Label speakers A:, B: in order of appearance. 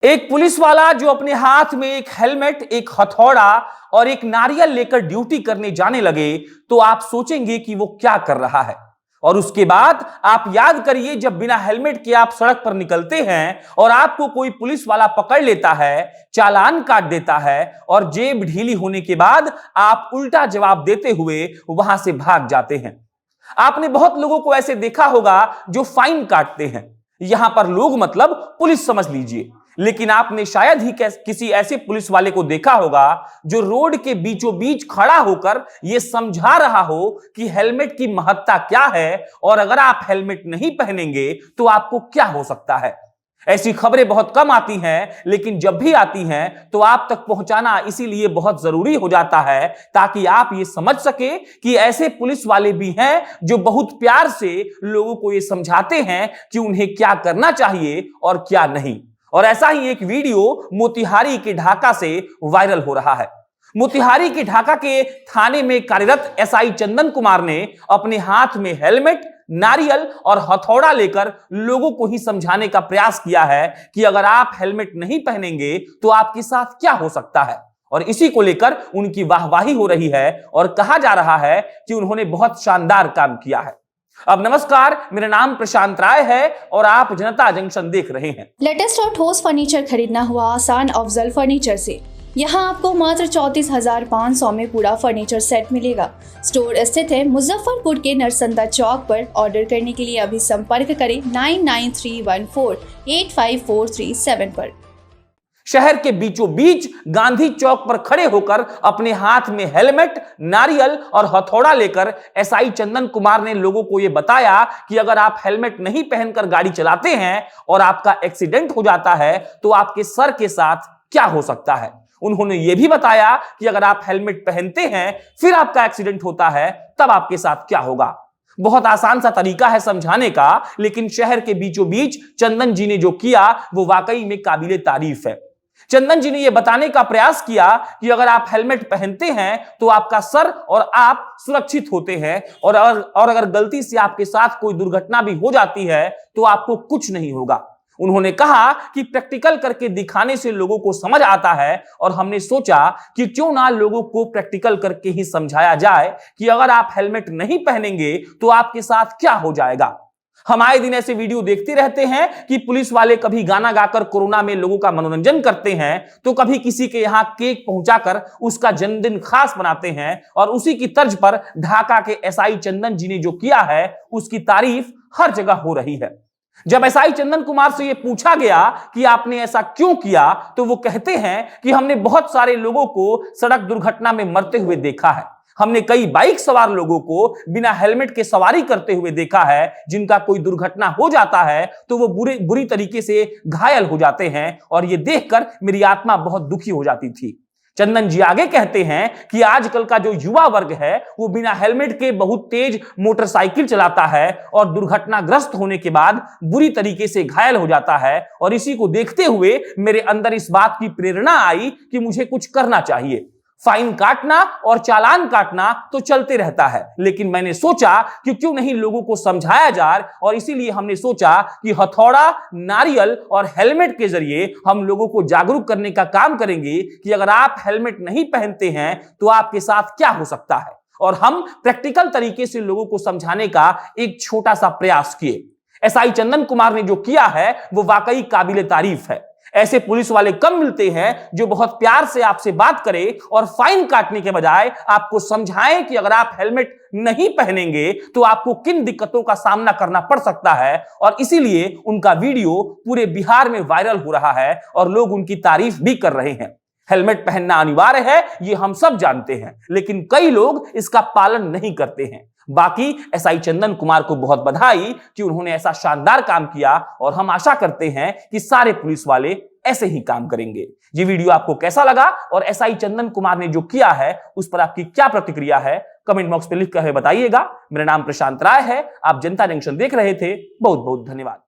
A: एक पुलिस वाला जो अपने हाथ में एक हेलमेट, एक हथौड़ा और एक नारियल लेकर ड्यूटी करने जाने लगे तो आप सोचेंगे कि वो क्या कर रहा है। और उसके बाद आप याद करिए, जब बिना हेलमेट के आप सड़क पर निकलते हैं और आपको कोई पुलिस वाला पकड़ लेता है, चालान काट देता है और जेब ढीली होने के बाद आप उल्टा जवाब देते हुए वहां से भाग जाते हैं। आपने बहुत लोगों को ऐसे देखा होगा जो फाइन काटते हैं। यहां पर लोग मतलब पुलिस समझ लीजिए। लेकिन आपने शायद ही किसी ऐसे पुलिस वाले को देखा होगा जो रोड के बीचों बीच खड़ा होकर यह समझा रहा हो कि हेलमेट की महत्ता क्या है और अगर आप हेलमेट नहीं पहनेंगे तो आपको क्या हो सकता है। ऐसी खबरें बहुत कम आती हैं, लेकिन जब भी आती हैं तो आप तक पहुंचाना इसीलिए बहुत जरूरी हो जाता है ताकि आप ये समझ सके कि ऐसे पुलिस वाले भी हैं जो बहुत प्यार से लोगों को ये समझाते हैं कि उन्हें क्या करना चाहिए और क्या नहीं। और ऐसा ही एक वीडियो मोतिहारी के ढाका से वायरल हो रहा है। मोतिहारी के ढाका के थाने में कार्यरत एसआई चंदन कुमार ने अपने हाथ में हेलमेट, नारियल और हथौड़ा लेकर लोगों को ही समझाने का प्रयास किया है कि अगर आप हेलमेट नहीं पहनेंगे तो आपके साथ क्या हो सकता है। और इसी को लेकर उनकी वाहवाही हो रही है और कहा जा रहा है कि उन्होंने बहुत शानदार काम किया है। अब नमस्कार, मेरा नाम प्रशांत राय है और आप जनता जंक्शन देख रहे हैं।
B: लेटेस्ट और ठोस फर्नीचर खरीदना हुआ आसान अफजल फर्नीचर से। यहाँ आपको मात्र 34,500 में पूरा फर्नीचर सेट मिलेगा। स्टोर स्थित है मुजफ्फरपुर के नरसंदा चौक पर। ऑर्डर करने के लिए अभी संपर्क करें 9931485437 पर।
A: शहर के बीचों बीच गांधी चौक पर खड़े होकर अपने हाथ में हेलमेट, नारियल और हथौड़ा लेकर एसआई चंदन कुमार ने लोगों को यह बताया कि अगर आप हेलमेट नहीं पहनकर गाड़ी चलाते हैं और आपका एक्सीडेंट हो जाता है तो आपके सर के साथ क्या हो सकता है। उन्होंने यह भी बताया कि अगर आप हेलमेट पहनते हैं फिर आपका एक्सीडेंट होता है तब आपके साथ क्या होगा। बहुत आसान सा तरीका है समझाने का, लेकिन शहर के बीचों बीच चंदन जी ने जो किया वो वाकई में काबिले तारीफ है। चंदन जी ने यह बताने का प्रयास किया कि अगर आप हेलमेट पहनते हैं तो आपका सर और आप सुरक्षित होते हैं और अगर गलती से आपके साथ कोई दुर्घटना भी हो जाती है तो आपको कुछ नहीं होगा। उन्होंने कहा कि प्रैक्टिकल करके दिखाने से लोगों को समझ आता है और हमने सोचा कि क्यों ना लोगों को प्रैक्टिकल करके ही समझाया जाए कि अगर आप हेलमेट नहीं पहनेंगे तो आपके साथ क्या हो जाएगा। हम आए दिन ऐसे वीडियो देखते रहते हैं कि पुलिस वाले कभी गाना गाकर कोरोना में लोगों का मनोरंजन करते हैं तो कभी किसी के यहां केक पहुंचाकर उसका जन्मदिन खास बनाते हैं। और उसी की तर्ज पर ढाका के एसआई चंदन जी ने जो किया है उसकी तारीफ हर जगह हो रही है। जब एसआई चंदन कुमार से यह पूछा गया कि आपने ऐसा क्यों किया तो वो कहते हैं कि हमने बहुत सारे लोगों को सड़क दुर्घटना में मरते हुए देखा है। हमने कई बाइक सवार लोगों को बिना हेलमेट के सवारी करते हुए देखा है, जिनका कोई दुर्घटना हो जाता है तो वो बुरी तरीके से घायल हो जाते हैं और ये देखकर मेरी आत्मा बहुत दुखी हो जाती थी। चंदन जी आगे कहते हैं कि आजकल का जो युवा वर्ग है वो बिना हेलमेट के बहुत तेज मोटरसाइकिल चलाता है और दुर्घटनाग्रस्त होने के बाद बुरी तरीके से घायल हो जाता है। और इसी को देखते हुए मेरे अंदर इस बात की प्रेरणा आई कि मुझे कुछ करना चाहिए। फाइन काटना और चालान काटना तो चलते रहता है, लेकिन मैंने सोचा कि क्यों नहीं लोगों को समझाया जाए और इसीलिए हमने सोचा कि हथौड़ा, नारियल और हेलमेट के जरिए हम लोगों को जागरूक करने का काम करेंगे कि अगर आप हेलमेट नहीं पहनते हैं तो आपके साथ क्या हो सकता है। और हम प्रैक्टिकल तरीके से लोगों को समझाने का एक छोटा सा प्रयास किए। एसआई चंदन कुमार ने जो किया है वो वाकई काबिले तारीफ है। ऐसे पुलिस वाले कम मिलते हैं जो बहुत प्यार से आपसे बात करें और फाइन काटने के बजाय आपको समझाएं कि अगर आप हेलमेट नहीं पहनेंगे तो आपको किन दिक्कतों का सामना करना पड़ सकता है। और इसीलिए उनका वीडियो पूरे बिहार में वायरल हो रहा है और लोग उनकी तारीफ भी कर रहे हैं। हेलमेट पहनना अनिवार्य है, ये हम सब जानते हैं, लेकिन कई लोग इसका पालन नहीं करते हैं। बाकी एसआई चंदन कुमार को बहुत बधाई कि उन्होंने ऐसा शानदार काम किया और हम आशा करते हैं कि सारे पुलिस वाले ऐसे ही काम करेंगे। ये वीडियो आपको कैसा लगा और एसआई चंदन कुमार ने जो किया है उस पर आपकी क्या प्रतिक्रिया है, कमेंट बॉक्स में लिख कर बताइएगा। मेरा नाम प्रशांत राय है, आप जनता जंक्शन देख रहे थे। बहुत बहुत धन्यवाद।